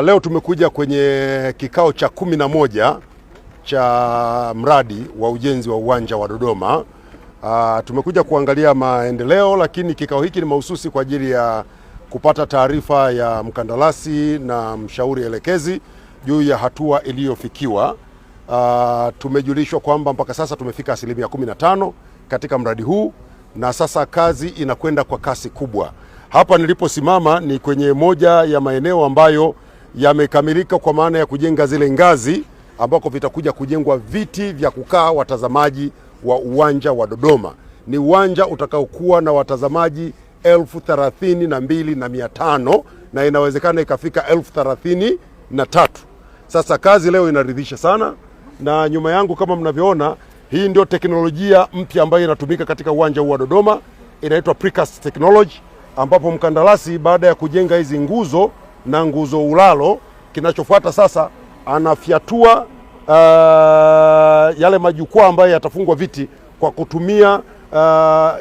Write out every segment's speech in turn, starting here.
Leo tumekuja kwenye kikao cha 11 cha mradi wa ujenzi wa uwanja wa Dodoma. Tumekuja kuangalia maendeleo, lakini kikao hiki ni mahususi kwa ajili ya kupata taarifa ya mkandarasi na mshauri elekezi juu ya hatua iliyofikiwa. Tumejulishwa kwamba mpaka sasa tumefika 15% katika mradi huu na sasa kazi inakwenda kwa kasi kubwa. Hapa niliposimama ni kwenye moja ya maeneo ambayo yamekamilika kwa maana ya kujenga zile ngazi ambako vitakuja kujengwa viti vya kukaa watazamaji wa uwanja wa Dodoma. Ni uwanja utakaokuwa na watazamaji 32,500 na inawezekana ikafika 33,000. Sasa kazi leo inaridhisha sana, na nyuma yangu kama mnavyoona, hii ndio teknolojia mpya ambayo inatumika katika uwanja huu wa Dodoma, inaitwa precast technology, ambapo mkandarasi baada ya kujenga hizi nguzo na nguzo ulalo, kinachofuata sasa anafyatua yale majukwaa ambayo yatafungwa viti kwa kutumia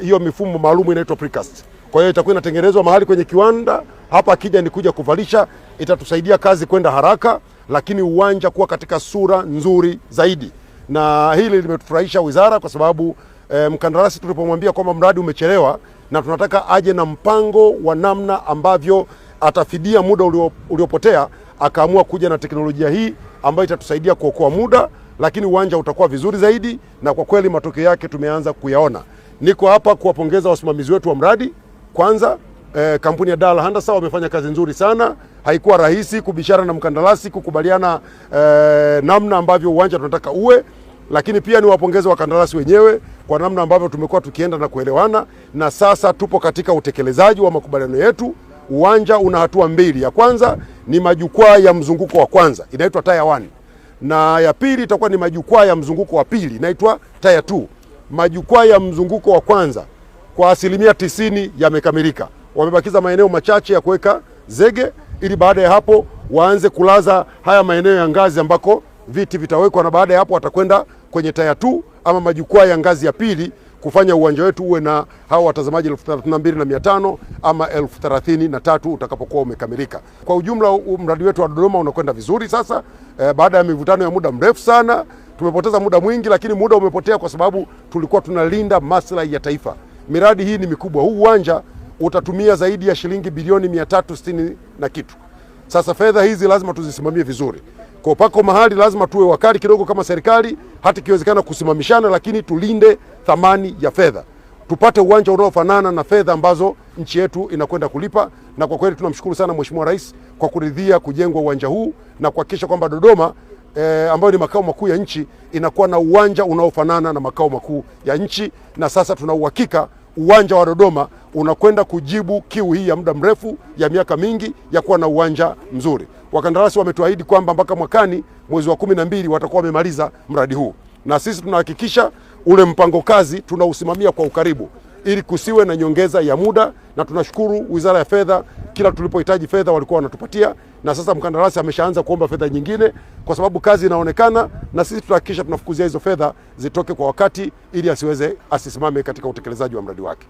hiyo mifumo maalum inaitwa precast. Kwa hiyo itakuwa inatengenezwa mahali kwenye kiwanda hapa, akija ni kuja kuvalisha. Itatusaidia kazi kwenda haraka, lakini uwanja kuwa katika sura nzuri zaidi, na hili limetufurahisha wizara kwa sababu mkandarasi tulipomwambia kwamba mradi umechelewa na tunataka aje na mpango wa namna ambavyo atafidia muda uliopotea, akaamua kuja na teknolojia hii ambayo itatusaidia kuokoa muda, lakini uwanja utakuwa vizuri zaidi, na kwa kweli matokeo yake tumeanza kuyaona. Niko hapa kuwapongeza wasimamizi wetu wa mradi. Kwanza kampuni ya Dal Handasa wamefanya kazi nzuri sana. Haikuwa rahisi kubishana na mkandarasi, kukubaliana namna ambavyo uwanja tunataka uwe, lakini pia ni wapongeze wakandarasi wenyewe kwa namna ambavyo tumekuwa tukienda na kuelewana, na sasa tupo katika utekelezaji wa makubaliano yetu. Uwanja una hatua mbili. Ya kwanza ni majukwaa ya mzunguko wa kwanza, inaitwa Tier 1, na ya pili itakuwa ni majukwaa ya mzunguko wa pili, inaitwa Tier 2. Majukwaa ya mzunguko wa kwanza kwa 90% yamekamilika. Wamebakiza maeneo machache ya kuweka zege, ili baada ya hapo waanze kulaza haya maeneo ya ngazi ambako viti vitawekwa, na baada ya hapo watakwenda kwenye Tier 2 ama majukwaa ya ngazi ya pili kufanya uwanja wetu uwe na hao watazamaji 32,500 ama 33,000 utakapokuwa umekamilika. Kwa ujumla mradi wetu wa Dodoma unakwenda vizuri sasa. Baada ya mivutano ya muda mrefu sana, tumepoteza muda mwingi, lakini muda umepotea kwa sababu tulikuwa tunalinda maslahi ya taifa. Miradi hii ni mikubwa. Huu uwanja utatumia zaidi ya shilingi bilioni 360 na kitu. Sasa fedha hizi lazima tuzisimamie vizuri. Kwa pako mahali lazima tuwe wakali kidogo kama serikali, hata ikiwezekana kusimamishana, lakini tulinde thamani ya fedha. Tupate uwanja unaofanana na fedha ambazo nchi yetu inakwenda kulipa, na kwa kweli tunamshukuru sana Mheshimiwa Rais kwa kuridhia kujengwa uwanja huu na kuhakikisha kwamba Dodoma ambayo ni makao makuu ya nchi inakuwa na uwanja unaofanana na makao makuu ya nchi, na sasa tuna uhakika uwanja wa Dodoma unakwenda kujibu kiu hii ya muda mrefu ya miaka mingi ya kuwa na uwanja mzuri. Wakandarasi wametuahidi kwamba mpaka mwakani mwezi wa 12 watakuwa wamemaliza mradi huu, na sisi tunahakikisha ule mpango kazi tunausimamia kwa ukaribu ili kusiwe na nyongeza ya muda, na tunashukuru Wizara ya Fedha, kila tulipohitaji fedha walikuwa wanatupatia, na sasa mkandarasi ameshaanza kuomba fedha nyingine kwa sababu kazi inaonekana, na sisi tutahakikisha tunafukuzia hizo fedha zitoke kwa wakati ili asisimame katika utekelezaji wa mradi wake.